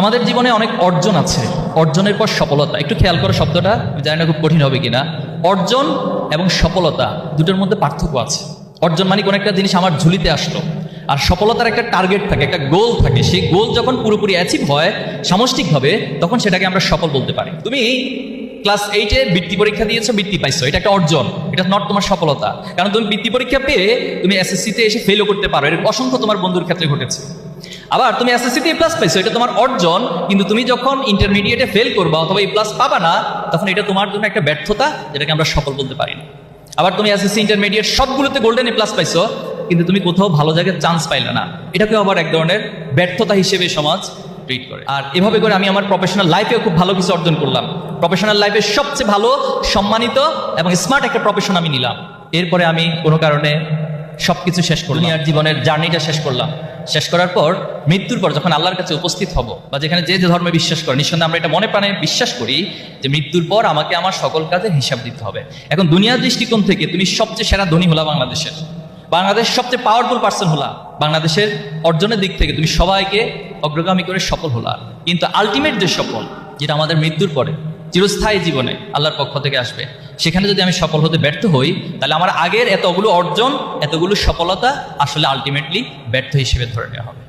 আমাদের জীবনে অনেক অর্জন আছে, অর্জনের পর সফলতা। একটু খেয়াল করো শব্দটা, আমি জানি না খুব কঠিন হবে কিনা। অর্জন এবং সফলতা দুটোর মধ্যে পার্থক্য আছে। অর্জন মানে কোনো একটা জিনিস আমার ঝুলিতে আসলো, আর সফলতার একটা টার্গেট থাকে, একটা গোল থাকে। সেই গোল যখন পুরোপুরি অ্যাচিভ হয় সামষ্টিকভাবে, তখন সেটাকে আমরা সফল বলতে পারি। তুমি ক্লাস 8-এ বৃত্তি পরীক্ষা দিয়েছো, বৃত্তি পাইছো, এটা একটা অর্জন, এটা নট তোমার সফলতা। কারণ তুমি বৃত্তি পরীক্ষা পেয়ে তুমি এসএসসিতে এসে ফেলও করতে পারো, এর অসংখ্য তোমার বন্ধুর ক্ষেত্রে ঘটেছে। আবার তুমি এসএসসিতে এ প্লাস পাইছো, এটা তোমার অর্জন, কিন্তু তুমি যখন ইন্টারমিডিয়েটে ফেল করবা অথবা এ প্লাস পাবা না, তখন এটা তোমার জন্য একটা ব্যর্থতা, যেটাকে আমরা সফল বলতে পারি না। আবার তুমি এসএসসি ইন্টারমিডিয়েট সবগুলোতে গোল্ডেন এ প্লাস পাইছো, কিন্তু তুমি কোথাও ভালো জায়গায় চান্স পাইলে না, এটাকে আবার এক ধরনের ব্যর্থতা হিসেবে সমাজ ট্রিট করে। আর এভাবে করে আমি আমার প্রফেশনাল লাইফেও খুব ভালো কিছু অর্জন করলাম। প্রফেশনাল লাইফে সবচেয়ে ভালো, সম্মানিত এবং স্মার্ট একটা প্রফেশন আমি নিলাম। এরপরে আমি কোনো কারণে সবকিছু শেষ করলাম, দুনিয়ার জীবনের জার্নিটা শেষ করলাম। শেষ করার পর মৃত্যুর পর যখন আল্লাহর কাছে উপস্থিত হব, বা যেখানে যে যে ধর্মে বিশ্বাস করে, নিঃসন্দেহে আমরা এটা মনে প্রাণে বিশ্বাস করি যে মৃত্যুর পর আমাকে আমার সকল কাজের হিসাব দিতে হবে। এখন দুনিয়ার দৃষ্টিকোণ থেকে তুমি সবচেয়ে সেরা ধনী হলা বাংলাদেশের, বাংলাদেশ সবচেয়ে পাওয়ারফুল পার্সন হলা, বাংলাদেশের অর্জনের দিক থেকে তুমি সবাইকে অগ্রগামী করে সফল হলা। কিন্তু আলটিমেট যে সফল, যেটা আমাদের মৃত্যুর পরে চিরস্থায়ী জীবনে আল্লাহর পক্ষ থেকে আসবে, সেখানে যদি আমি সফল হতে ব্যর্থ হই, তাহলে আমার আগের এতগুলো অর্জন, এতগুলো সফলতা আসলে আলটিমেটলি ব্যর্থ হিসেবে ধরে নেওয়া হবে।